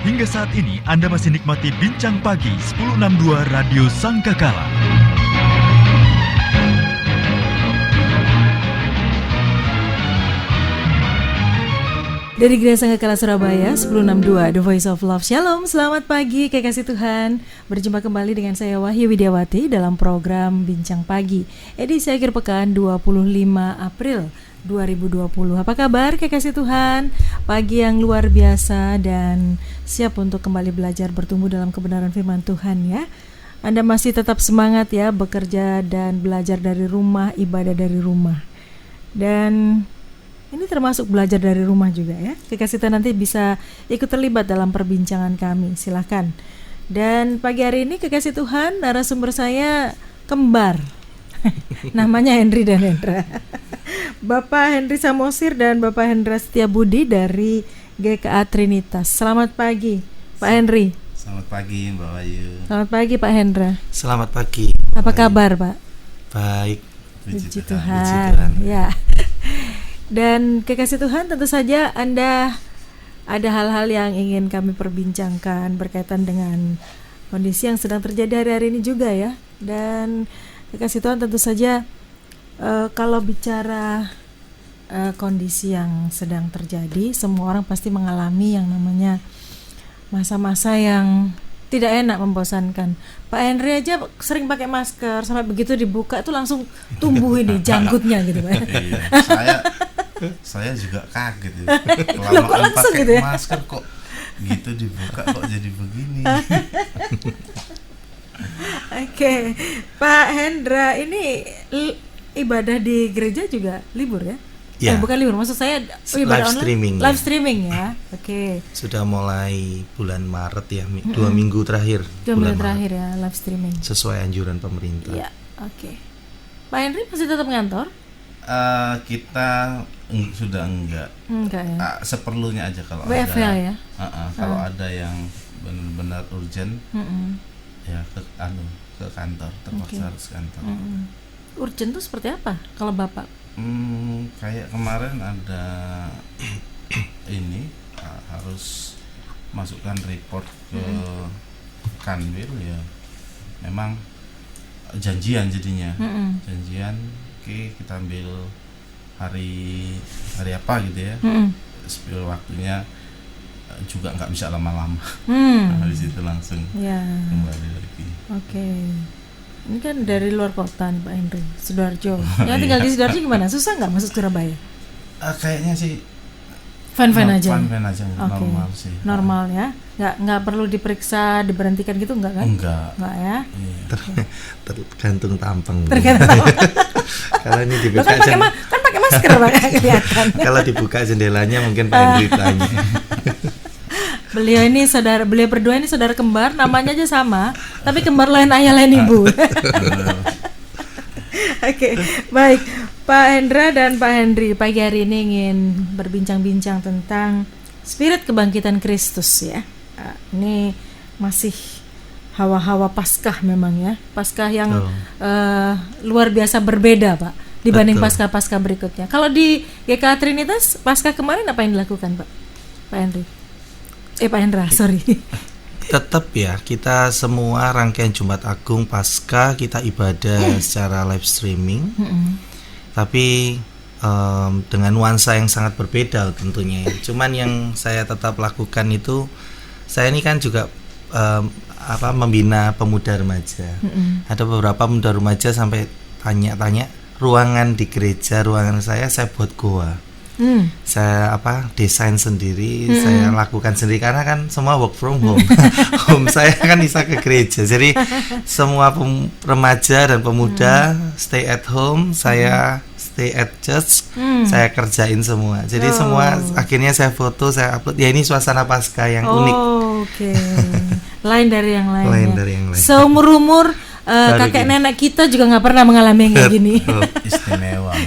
Hingga saat ini Anda masih nikmati Bincang Pagi 1062 Radio Sangkakala. Dari Gereja Sangkakala Surabaya 1062 The Voice of Love. Shalom, selamat pagi kekasih Tuhan. Berjumpa kembali dengan saya Wahyu Widiawati dalam program Bincang Pagi edisi akhir pekan 25 April 2020. Apa kabar kekasih Tuhan? Pagi yang luar biasa dan siap untuk kembali belajar bertumbuh dalam kebenaran firman Tuhan ya. Anda masih tetap semangat ya bekerja dan belajar dari rumah, ibadah dari rumah. Dan ini termasuk belajar dari rumah juga ya. Kekasih Tuhan nanti bisa ikut terlibat dalam perbincangan kami. Silakan. Dan pagi hari ini kekasih Tuhan, narasumber saya kembar. Namanya Henry dan Hendra. Bapak Henry Samosir dan Bapak Hendra Setiabudi dari GKA Trinitas. Selamat pagi Pak Henry. Selamat pagi Mbak Wahyu. Selamat pagi Pak Hendra. Selamat pagi. Apa kabar Pak? Baik. Puji Tuhan. Ya. Dan kekasih Tuhan, tentu saja Anda ada hal-hal yang ingin kami perbincangkan berkaitan dengan kondisi yang sedang terjadi hari-hari ini juga ya. Dan kekasih Tuhan, tentu saja kalau bicara kondisi yang sedang terjadi, semua orang pasti mengalami yang namanya masa-masa yang tidak enak, membosankan. Pak Henry aja sering pakai masker, sampai begitu dibuka itu langsung tumbuh ini janggutnya gitu Pak. Iya, saya juga kaget ya. Kelamaan pakai gitu ya? Masker kok gitu dibuka kok jadi begini. Oke, Pak Hendra, ini ibadah di gereja juga libur ya? Ya. Bukan libur, maksud saya ibadah live streaming ya. Oke. Sudah mulai bulan Maret ya, 2 minggu terakhir. 2 minggu terakhir ya, live streaming. Sesuai anjuran pemerintah. Ya, oke. Pak Henry masih tetap ngantor? Kita sudah enggak ya? Seperlunya aja kalau WFH ada ya? Kalau ada yang benar-benar urgent ya ke kantor, terpaksa harus kantor. Urgent itu seperti apa kalau Bapak? Kayak kemarin ada ini harus masukkan report ke Kanwil ya, memang janjian jadinya. Janjian kita ambil hari apa gitu ya. Spill waktunya juga nggak bisa lama-lama. Habis itu langsung kembali lagi. Oke. Ini kan dari luar kota nih Pak Henry, Sidoarjo. Yang tinggal di Sidoarjo gimana? Susah nggak masuk Surabaya? Kayaknya sih fine-fine aja. Fine-fine aja, normal sih. Normal ya? Nggak perlu diperiksa, diberhentikan gitu nggak kan? Enggak ya? Tergantung tampang. Kalau ini dibuka kan pakai masker Pak, kelihatan. Kalau dibuka jendelanya mungkin Pak Henry tanya. Beliau berdua ini saudara kembar, namanya aja sama, tapi kembar lain ayah lain ibu. Oke, baik Pak Hendra dan Pak Henry, pagi hari ini ingin berbincang-bincang tentang spirit kebangkitan Kristus ya. Ini masih hawa-hawa Paskah memang ya, Paskah yang luar biasa berbeda Pak dibanding Paskah-Paskah berikutnya. Kalau di GKA Trinitas, Paskah kemarin apa yang dilakukan Pak Henry? Pak Hendra, sorry. Tetap ya, kita semua rangkaian Jumat Agung Paskah kita ibadah secara live streaming. Tapi dengan nuansa yang sangat berbeda tentunya. Cuman yang saya tetap lakukan itu, saya ini kan juga membina pemuda remaja. Ada beberapa pemuda remaja sampai tanya-tanya, ruangan di gereja, ruangan saya buat goa. Saya desain sendiri, saya lakukan sendiri karena kan semua work from home. Home saya kan bisa ke gereja. Jadi semua remaja dan pemuda stay at home, saya stay at church, saya kerjain semua. Jadi semua akhirnya saya foto, saya upload. Ya ini suasana Paskah yang unik. Oke. Lain dari yang lain. Lain dari yang lain. Seumur-umur kakek nenek kita juga nggak pernah mengalami yang kayak gini.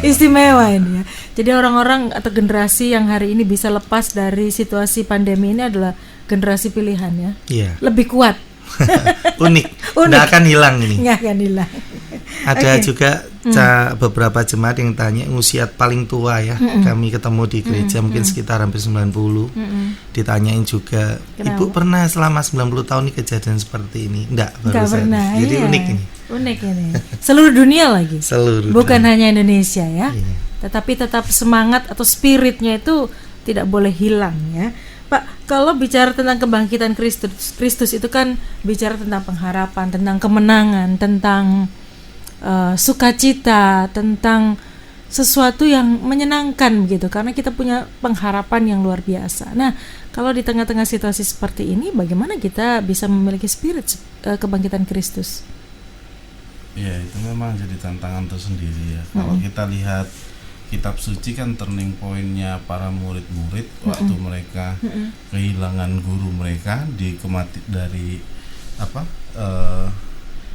Istimewa ini ya. Jadi orang-orang atau generasi yang hari ini bisa lepas dari situasi pandemi ini adalah generasi pilihan ya. Iya. Lebih kuat. Unik. Nggak akan hilang ini. Nggak akan hilang. Ada Oke. juga beberapa jemaat yang tanya usia paling tua ya. Kami ketemu di gereja mungkin sekitar hampir 90. Ditanyain juga, Kenapa? Ibu pernah selama 90 tahun ini kejadian seperti ini? Enggak saya. pernah. Jadi iya. unik ini. Unik ini. Seluruh dunia lagi. Seluruh Bukan dunia. hanya Indonesia ya. Iya. Tetapi tetap semangat atau spiritnya itu tidak boleh hilang ya. Pak, kalau bicara tentang kebangkitan Kristus itu kan bicara tentang pengharapan, tentang kemenangan, tentang sukacita, tentang sesuatu yang menyenangkan begitu, karena kita punya pengharapan yang luar biasa. Nah, kalau di tengah-tengah situasi seperti ini, bagaimana kita bisa memiliki spirit kebangkitan Kristus? Ya, itu memang jadi tantangan tersendiri ya. Kalau kita lihat kitab suci kan turning pointnya para murid-murid waktu mereka kehilangan guru mereka dari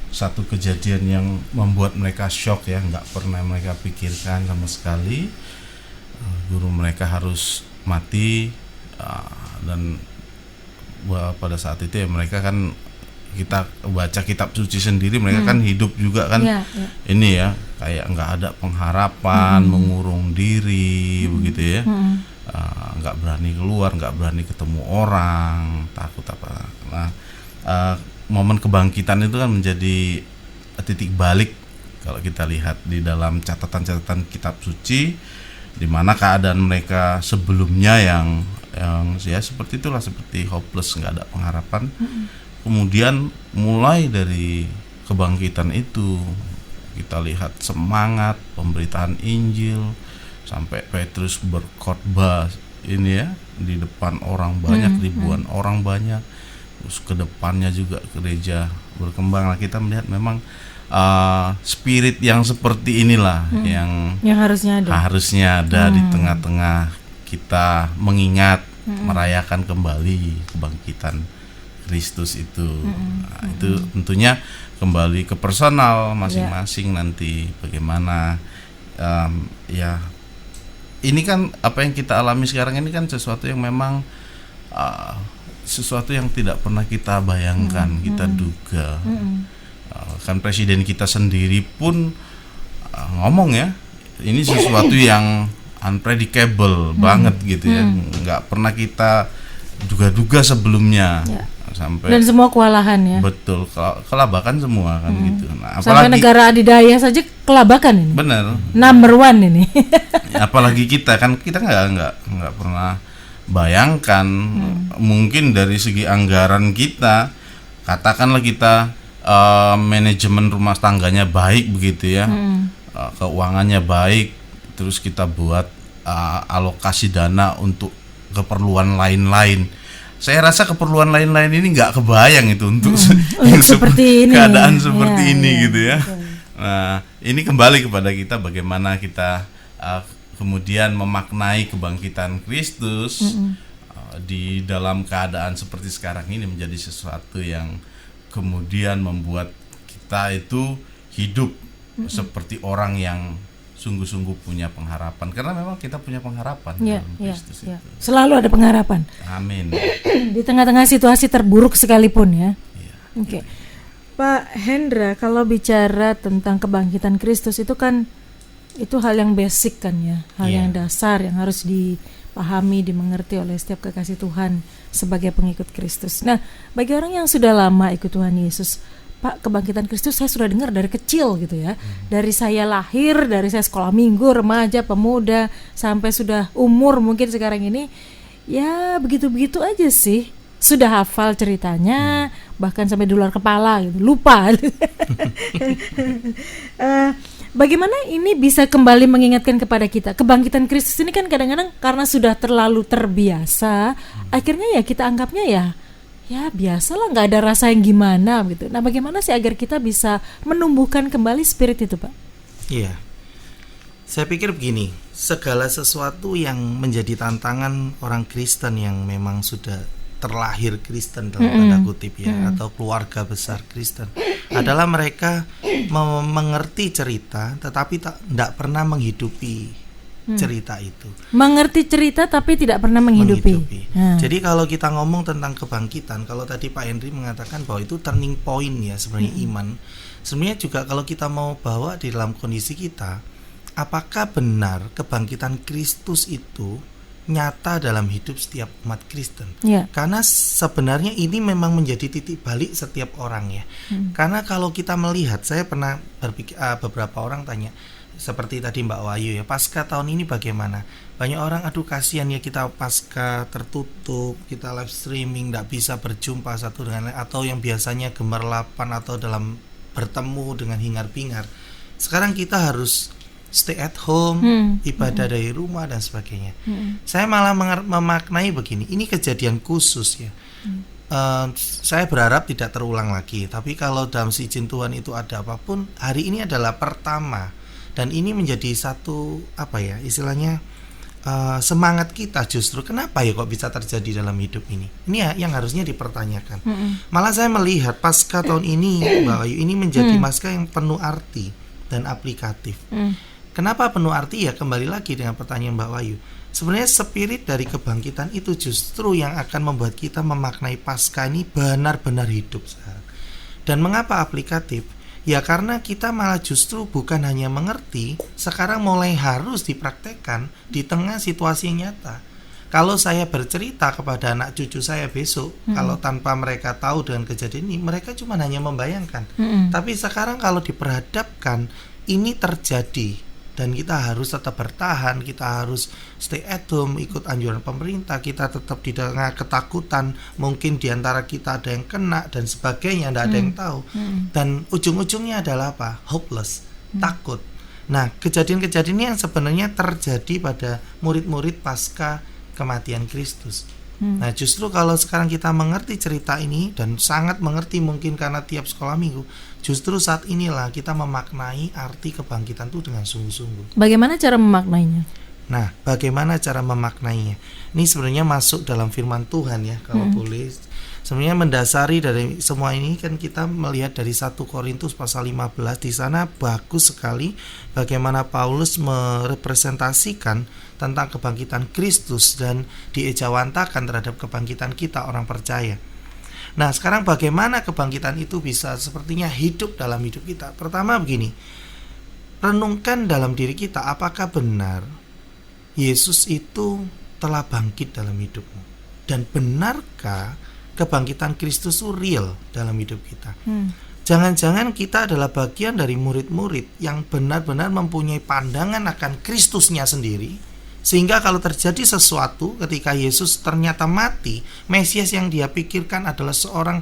satu kejadian yang membuat mereka shock ya, nggak pernah mereka pikirkan sama sekali. Guru mereka harus mati, dan pada saat itu ya mereka kan, kita baca kitab suci sendiri, mereka kan hidup juga kan ini ya, kayak nggak ada pengharapan, mengurung diri begitu ya, nggak berani keluar, nggak berani ketemu orang, takut apa. Nah, momen kebangkitan itu kan menjadi titik balik kalau kita lihat di dalam catatan-catatan kitab suci, di mana keadaan mereka sebelumnya yang ya seperti itulah, seperti hopeless, nggak ada pengharapan. Kemudian mulai dari kebangkitan itu kita lihat semangat pemberitaan Injil, sampai Petrus berkhotbah ini ya di depan orang banyak, ribuan orang banyak. Terus ke depannya juga gereja berkembang. Nah, kita melihat memang spirit yang seperti inilah yang harusnya ada di tengah-tengah kita mengingat, merayakan kembali kebangkitan Kristus itu. Nah, itu tentunya kembali ke personal masing-masing nanti bagaimana ya. Ini kan apa yang kita alami sekarang ini kan sesuatu yang memang sesuatu yang tidak pernah kita bayangkan, kita duga. Kan presiden kita sendiri pun ngomong ya, ini sesuatu yang unpredictable banget gitu ya, nggak pernah kita duga-duga sebelumnya. Sampai dan semua kewalahan ya. Betul, kelabakan semua kan gitu. Nah, sampai negara adidaya saja kelabakan ini. Bener. Number one ini. Apalagi kita nggak pernah bayangkan, mungkin dari segi anggaran kita, katakanlah kita manajemen rumah tangganya baik begitu ya, keuangannya baik, terus kita buat alokasi dana untuk keperluan lain-lain. Saya rasa keperluan lain-lain ini nggak kebayang itu untuk seperti ini, keadaan seperti ini ya, gitu ya. Nah, ini kembali kepada kita bagaimana kita kemudian memaknai kebangkitan Kristus di dalam keadaan seperti sekarang ini, menjadi sesuatu yang kemudian membuat kita itu hidup seperti orang yang sungguh-sungguh punya pengharapan, karena memang kita punya pengharapan dalam Kristus itu. Selalu ada pengharapan. Amin. Di tengah-tengah situasi terburuk sekalipun ya. Oke. Pak Hendra, kalau bicara tentang kebangkitan Kristus itu kan itu hal yang basic kan ya, hal yang dasar yang harus dipahami, dimengerti oleh setiap kekasih Tuhan sebagai pengikut Kristus. Nah, bagi orang yang sudah lama ikut Tuhan Yesus, Pak, kebangkitan Kristus saya sudah dengar dari kecil gitu ya. Dari saya lahir, dari saya sekolah minggu, remaja, pemuda, sampai sudah umur mungkin sekarang ini, ya begitu-begitu aja sih. Sudah hafal ceritanya, bahkan sampai di luar kepala gitu, lupa. Bagaimana ini bisa kembali mengingatkan kepada kita? Kebangkitan Kristus ini kan kadang-kadang karena sudah terlalu terbiasa, akhirnya ya kita anggapnya ya biasalah, nggak ada rasa yang gimana gitu. Nah, bagaimana sih agar kita bisa menumbuhkan kembali spirit itu, Pak? Iya, saya pikir begini, segala sesuatu yang menjadi tantangan orang Kristen yang memang sudah terlahir Kristen dalam tanda kutip ya, atau keluarga besar Kristen, adalah mereka mengerti cerita tetapi tidak pernah menghidupi cerita itu. Mengerti cerita tapi tidak pernah menghidupi. Jadi kalau kita ngomong tentang kebangkitan, kalau tadi Pak Henry mengatakan bahwa itu turning point ya sebenarnya iman. sebenarnya juga kalau kita mau bawa di dalam kondisi kita, apakah benar kebangkitan Kristus itu nyata dalam hidup setiap umat Kristen? Karena sebenarnya ini memang menjadi titik balik setiap orang ya. Karena kalau kita melihat, saya pernah berpikir, beberapa orang tanya seperti tadi Mbak Wahyu ya, pasca tahun ini bagaimana? Banyak orang, aduh kasihan ya kita pasca tertutup, kita live streaming, tidak bisa berjumpa satu dengan lain, atau yang biasanya gemerlapan atau dalam bertemu dengan hingar-bingar. Sekarang kita harus stay at home, ibadah dari rumah dan sebagainya. Saya malah memaknai begini, ini kejadian khusus ya. Saya berharap tidak terulang lagi. Tapi kalau dalam izin Tuhan itu ada apapun, hari ini adalah pertama. Dan ini menjadi satu istilahnya semangat kita justru. Kenapa ya kok bisa terjadi dalam hidup ini? Ini yang harusnya dipertanyakan. Malah saya melihat pasca tahun ini, Mbak Wahyu, ini menjadi pasca yang penuh arti dan aplikatif. Kenapa penuh arti ya? Kembali lagi dengan pertanyaan Mbak Wahyu. Sebenarnya spirit dari kebangkitan itu justru yang akan membuat kita memaknai pasca ini benar-benar hidup sekarang. Dan mengapa aplikatif? Ya karena kita malah justru bukan hanya mengerti, sekarang mulai harus dipraktekkan di tengah situasi yang nyata. Kalau saya bercerita kepada anak cucu saya besok, kalau tanpa mereka tahu dengan kejadian ini, mereka cuma hanya membayangkan. Tapi sekarang kalau diperhadapkan, ini terjadi. Dan kita harus tetap bertahan, kita harus stay at home, ikut anjuran pemerintah, kita tetap di tengah ketakutan, mungkin diantara kita ada yang kena dan sebagainya, tidak ada yang tahu. Dan ujung-ujungnya adalah apa? Hopeless, takut. Nah, kejadian-kejadian ini yang sebenarnya terjadi pada murid-murid pasca kematian Kristus. Nah, justru kalau sekarang kita mengerti cerita ini dan sangat mengerti mungkin karena tiap sekolah minggu, justru saat inilah kita memaknai arti kebangkitan itu dengan sungguh-sungguh. Bagaimana cara memaknainya? Nah, bagaimana cara memaknainya? Ini sebenarnya masuk dalam firman Tuhan ya, kalau boleh. Sebenarnya mendasari dari semua ini kan kita melihat dari 1 Korintus pasal 15. Di sana bagus sekali bagaimana Paulus merepresentasikan tentang kebangkitan Kristus dan diejawantakan terhadap kebangkitan kita orang percaya. Nah, sekarang bagaimana kebangkitan itu bisa sepertinya hidup dalam hidup kita? Pertama begini, renungkan dalam diri kita, apakah benar Yesus itu telah bangkit dalam hidupmu? Dan benarkah kebangkitan Kristus itu real dalam hidup kita? Jangan-jangan kita adalah bagian dari murid-murid yang benar-benar mempunyai pandangan akan Kristusnya sendiri, sehingga kalau terjadi sesuatu ketika Yesus ternyata mati, Mesias yang dia pikirkan adalah seorang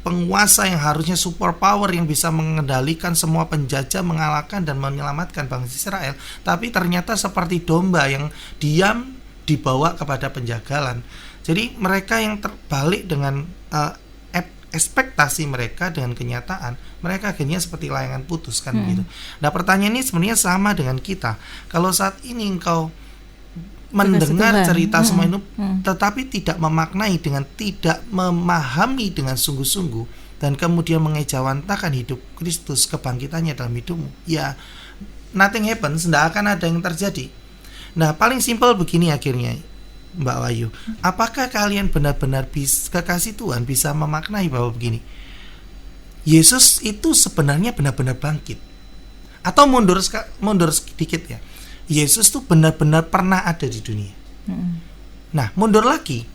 penguasa yang harusnya super power yang bisa mengendalikan semua penjajah, mengalahkan dan menyelamatkan bangsa Israel, tapi ternyata seperti domba yang diam dibawa kepada penjagalan. Jadi mereka yang terbalik dengan ekspektasi mereka dengan kenyataan, mereka akhirnya seperti layangan putus kan begitu. Nah, pertanyaan ini sebenarnya sama dengan kita. Kalau saat ini engkau mendengar cerita semua itu, tetapi tidak memaknai dengan tidak memahami dengan sungguh-sungguh dan kemudian mengejawantakan hidup Kristus, kebangkitannya dalam hidupmu, ya nothing happens, tidak akan ada yang terjadi. Nah, paling simpel begini akhirnya, Mbak Wahyu, apakah kalian benar-benar kekasih Tuhan bisa memaknai bahwa begini, Yesus itu sebenarnya benar-benar bangkit? Atau mundur sedikit ya, Yesus itu benar-benar pernah ada di dunia. Nah, mundur lagi,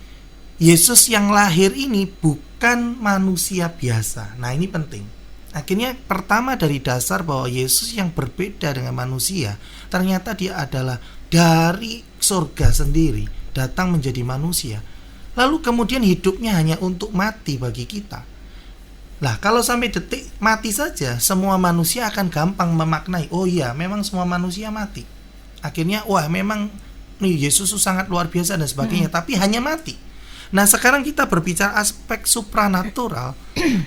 Yesus yang lahir ini bukan manusia biasa. Nah, ini penting. Akhirnya pertama dari dasar bahwa Yesus yang berbeda dengan manusia, ternyata dia adalah dari surga sendiri datang menjadi manusia, lalu kemudian hidupnya hanya untuk mati bagi kita. Lah, kalau sampai detik mati saja, semua manusia akan gampang memaknai, oh iya, memang semua manusia mati. Akhirnya, wah memang nih Yesus sangat luar biasa dan sebagainya, tapi hanya mati. Nah, sekarang kita berbicara aspek supranatural,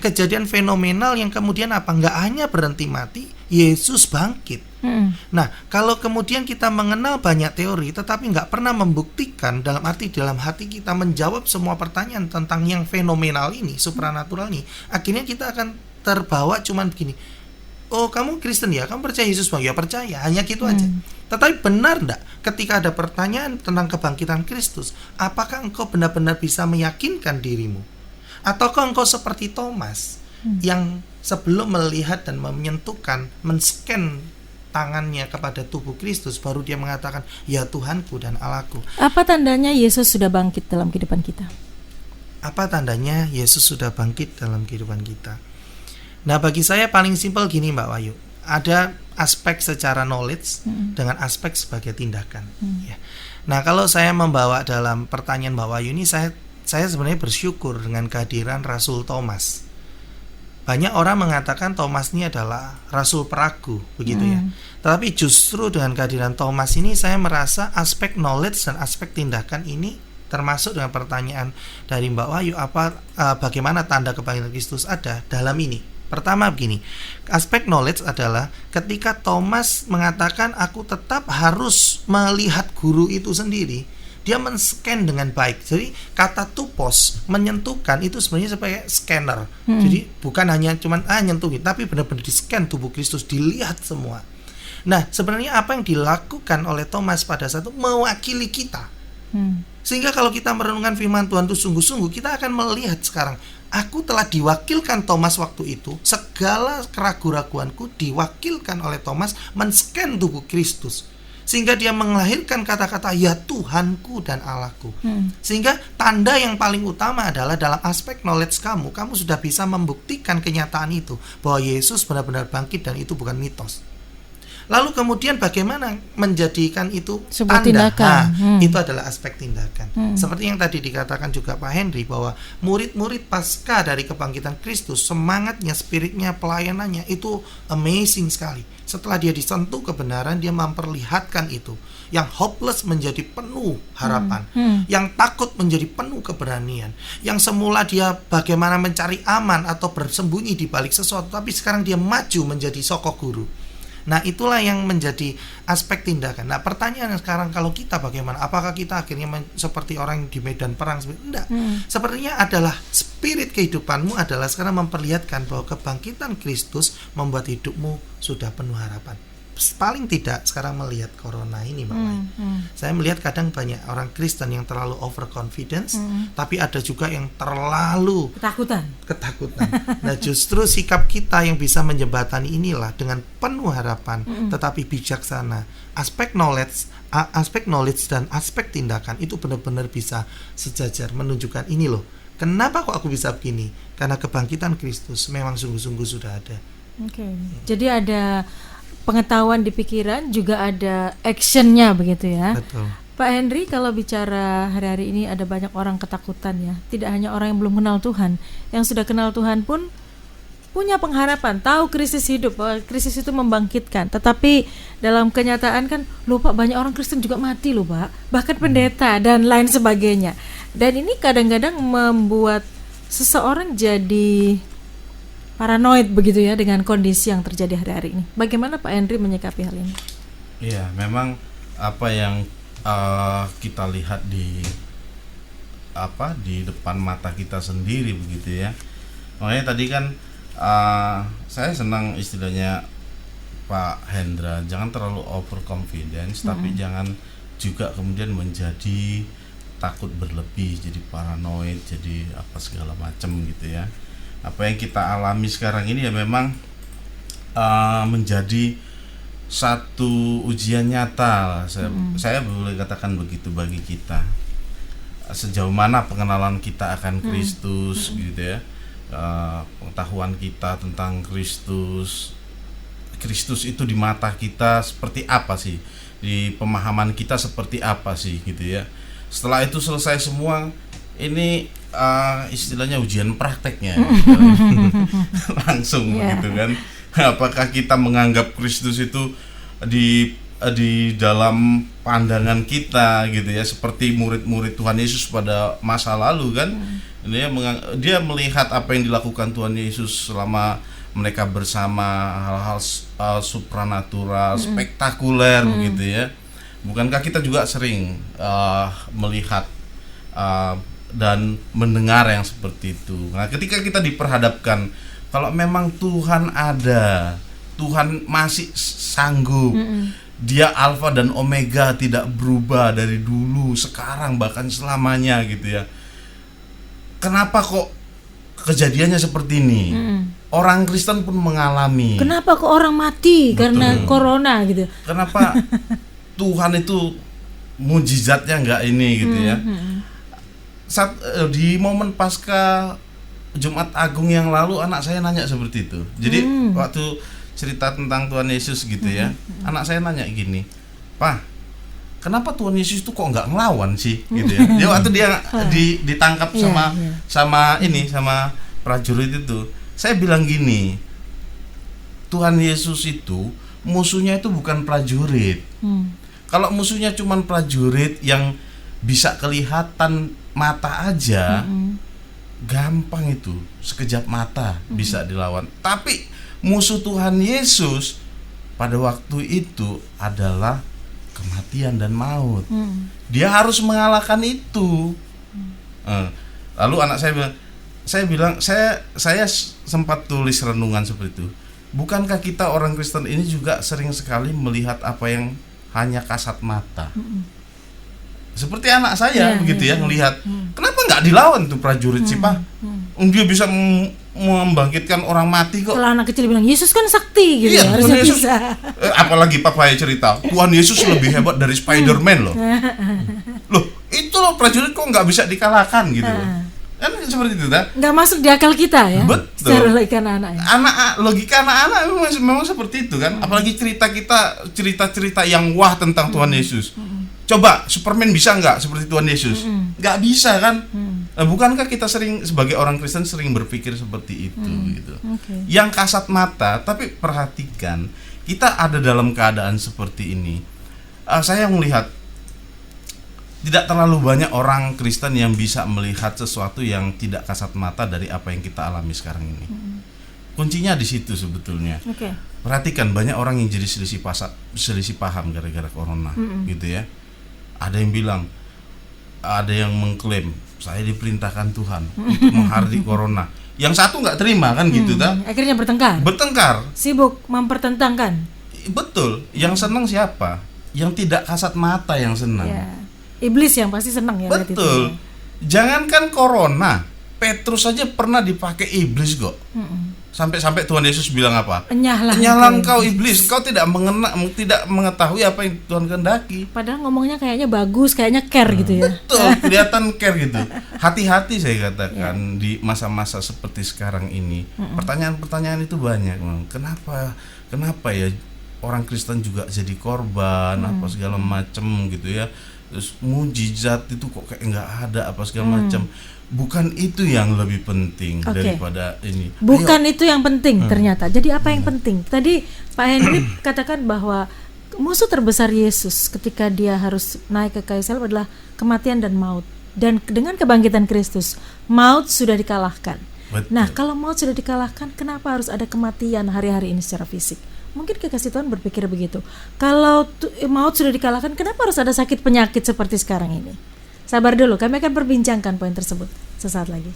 kejadian fenomenal yang kemudian apa? Nggak hanya berhenti mati, Yesus bangkit. Nah, kalau kemudian kita mengenal banyak teori tetapi nggak pernah membuktikan, dalam hati kita menjawab semua pertanyaan tentang yang fenomenal ini, supranatural ini, akhirnya kita akan terbawa cuman begini, oh kamu Kristen ya, kamu percaya Yesus bang? Ya percaya, hanya gitu aja. Tetapi benar enggak ketika ada pertanyaan tentang kebangkitan Kristus, apakah engkau benar-benar bisa meyakinkan dirimu? Ataukah engkau seperti Thomas yang sebelum melihat dan menyentuhkan, men-scan tangannya kepada tubuh Kristus, baru dia mengatakan, ya Tuhanku dan Allahku. Apa tandanya Yesus sudah bangkit dalam kehidupan kita? Apa tandanya Yesus sudah bangkit dalam kehidupan kita? Nah, bagi saya paling simpel gini Mbak Wahyu, ada aspek secara knowledge dengan aspek sebagai tindakan. Ya. Nah, kalau saya membawa dalam pertanyaan Mbak Wahyu ini, saya sebenarnya bersyukur dengan kehadiran Rasul Thomas. Banyak orang mengatakan Thomas ini adalah rasul peragu, begitu ya. Tetapi justru dengan kehadiran Thomas ini, saya merasa aspek knowledge dan aspek tindakan ini, termasuk dengan pertanyaan dari Mbak Wahyu, bagaimana tanda kebangkitan Kristus ada dalam ini. Pertama begini, aspek knowledge adalah ketika Thomas mengatakan aku tetap harus melihat guru itu sendiri, dia men-scan dengan baik. Jadi kata tupos, menyentuhkan, itu sebenarnya sebagai scanner. Jadi bukan hanya cuman nyentuhin, tapi benar-benar di-scan tubuh Kristus, dilihat semua. Nah, sebenarnya apa yang dilakukan oleh Thomas pada saat itu mewakili kita. Sehingga kalau kita merenungkan firman Tuhan itu sungguh-sungguh, kita akan melihat sekarang, aku telah diwakilkan Thomas waktu itu, segala keraguan-raguanku diwakilkan oleh Thomas men-scan tubuh Kristus. Sehingga dia melahirkan kata-kata ya Tuhanku dan Allahku. Sehingga tanda yang paling utama adalah dalam aspek knowledge kamu sudah bisa membuktikan kenyataan itu, bahwa Yesus benar-benar bangkit dan itu bukan mitos. Lalu kemudian bagaimana menjadikan itu sebuah tanda? tindakan. Itu adalah aspek tindakan. Seperti yang tadi dikatakan juga Pak Henry, bahwa murid-murid pasca dari kebangkitan Kristus, semangatnya, spiritnya, pelayanannya itu amazing sekali. Setelah dia disentuh kebenaran, dia memperlihatkan itu. Yang hopeless menjadi penuh harapan, yang takut menjadi penuh keberanian, yang semula dia bagaimana mencari aman atau bersembunyi di balik sesuatu, tapi sekarang dia maju menjadi sokok guru. Nah, itulah yang menjadi aspek tindakan. Nah, pertanyaan sekarang, kalau kita bagaimana? Apakah kita akhirnya seperti orang di medan perang? Tidak. Sepertinya adalah spirit kehidupanmu adalah sekarang memperlihatkan bahwa kebangkitan Kristus membuat hidupmu sudah penuh harapan. Paling tidak sekarang melihat corona ini, Mbak Mai. Saya melihat kadang banyak orang Kristen yang terlalu overconfidence, tapi ada juga yang terlalu ketakutan. Nah, justru sikap kita yang bisa menjembatani inilah dengan penuh harapan, tetapi bijaksana. Aspek knowledge dan aspek tindakan itu benar-benar bisa sejajar, menunjukkan ini loh. Kenapa kok aku bisa begini? Karena kebangkitan Kristus memang sungguh-sungguh sudah ada. Jadi ada pengetahuan di pikiran, juga ada actionnya, begitu ya. Betul. Pak Henry, kalau bicara hari-hari ini ada banyak orang ketakutan ya. Tidak hanya orang yang belum kenal Tuhan, yang sudah kenal Tuhan pun punya pengharapan, tahu Kristus hidup, bahwa Kristus itu membangkitkan. Tetapi dalam kenyataan kan, Pak, banyak orang Kristen juga mati Pak, bahkan pendeta dan lain sebagainya. Dan ini kadang-kadang membuat seseorang jadi paranoid begitu ya dengan kondisi yang terjadi hari-hari ini. Bagaimana Pak Henry menyikapi hal ini? Iya, memang apa yang kita lihat di depan mata kita sendiri begitu ya. Makanya tadi kan saya senang istilahnya Pak Hendra, jangan terlalu overconfidence, tapi jangan juga kemudian menjadi takut berlebih, jadi paranoid, jadi apa segala macam gitu ya. Apa yang kita alami sekarang ini ya memang menjadi satu ujian nyata, saya boleh katakan begitu bagi kita. Sejauh mana pengenalan kita akan Kristus gitu ya, pengetahuan kita tentang Kristus itu di mata kita seperti apa sih, di pemahaman kita seperti apa sih gitu ya. Setelah itu selesai semua, ini istilahnya ujian prakteknya gitu. Langsung gitu kan. Apakah kita menganggap Kristus itu di dalam pandangan kita gitu ya, seperti murid-murid Tuhan Yesus pada masa lalu kan. Dia melihat apa yang dilakukan Tuhan Yesus selama mereka bersama, hal-hal supranatural, spektakuler begitu ya. Bukankah kita juga sering melihat dan mendengar yang seperti itu. Nah, ketika kita diperhadapkan, kalau memang Tuhan ada, Tuhan masih sanggup, Dia Alfa dan Omega, tidak berubah dari dulu, sekarang, bahkan selamanya gitu ya. Kenapa kok kejadiannya seperti ini? orang Kristen pun mengalami. Kenapa kok orang mati karena corona gitu? Kenapa Tuhan itu mujizatnya nggak ini gitu ya? Di momen pasca Jumat Agung yang lalu anak saya nanya seperti itu. Jadi waktu cerita tentang Tuhan Yesus gitu ya, anak saya nanya gini, "Pak, kenapa Tuhan Yesus itu kok nggak ngelawan sih?" gitu ya. Dia waktu dia ditangkap sama prajurit itu. Saya bilang gini, Tuhan Yesus itu musuhnya itu bukan prajurit. Kalau musuhnya cuma prajurit yang bisa kelihatan mata aja, gampang itu, sekejap mata bisa dilawan. Tapi musuh Tuhan Yesus pada waktu itu adalah kematian dan maut. Dia harus mengalahkan itu. Lalu anak saya bilang, saya sempat tulis renungan seperti itu. Bukankah kita orang Kristen ini juga sering sekali melihat apa yang hanya kasat mata? Seperti anak saya begitu ya, ngelihat. Kenapa nggak dilawan tuh prajurit sih, Pak? Dia bisa membangkitkan orang mati kok. Kalau anak kecil bilang Yesus kan sakti gitu, Iya, harusnya Yesus, bisa. Apalagi papa ya cerita, Tuhan Yesus lebih hebat dari Spider-Man loh. Loh, itu loh prajurit kok nggak bisa dikalahkan gitu. Kan seperti itu kan? Nggak masuk di akal kita ya. Betul. Secara logika anak-anak. Logika anak-anak memang seperti itu kan. Apalagi cerita-cerita yang wah tentang Tuhan Yesus. Coba Superman bisa nggak seperti Tuhan Yesus? Nggak bisa kan? Nah, bukankah kita sering sebagai orang Kristen sering berpikir seperti itu gitu. Yang kasat mata, tapi perhatikan kita ada dalam keadaan seperti ini. Saya melihat tidak terlalu banyak orang Kristen yang bisa melihat sesuatu yang tidak kasat mata dari apa yang kita alami sekarang ini. Kuncinya di situ sebetulnya. Perhatikan banyak orang yang jadi selisih paham gara-gara corona, gitu ya. Ada yang bilang, ada yang mengklaim saya diperintahkan Tuhan untuk menghadapi corona. Yang satu nggak terima kan gitu kan? Akhirnya bertengkar. Sibuk mempertentangkan. Betul. Yang senang siapa? Yang tidak kasat mata yang senang. Iblis yang pasti senang ya. Betul. Jangankan corona, Petrus saja pernah dipakai iblis kok. Sampai Tuhan Yesus bilang apa? Enyahlah engkau iblis, engkau tidak mengetahui apa yang Tuhan kehendaki. Padahal ngomongnya kayaknya bagus, kayaknya care gitu ya. Betul, kelihatan care gitu. Hati-hati saya katakan di masa-masa seperti sekarang ini. Pertanyaan-pertanyaan itu banyak. Kenapa ya orang Kristen juga jadi korban apa segala macam gitu ya. Terus mujizat itu kok kayak nggak ada apa segala macam. Bukan itu yang lebih penting daripada ini. Bukan itu yang penting ternyata. Jadi apa yang penting? Tadi Pak Henry katakan bahwa musuh terbesar Yesus ketika dia harus naik ke kayu salib adalah kematian dan maut. Dan dengan kebangkitan Kristus, maut sudah dikalahkan. Betul. Nah, kalau maut sudah dikalahkan, kenapa harus ada kematian hari-hari ini secara fisik? Mungkin kekasih Tuhan berpikir begitu. Kalau maut sudah dikalahkan, kenapa harus ada sakit penyakit seperti sekarang ini? Sabar dulu, kami akan perbincangkan poin tersebut sesaat lagi.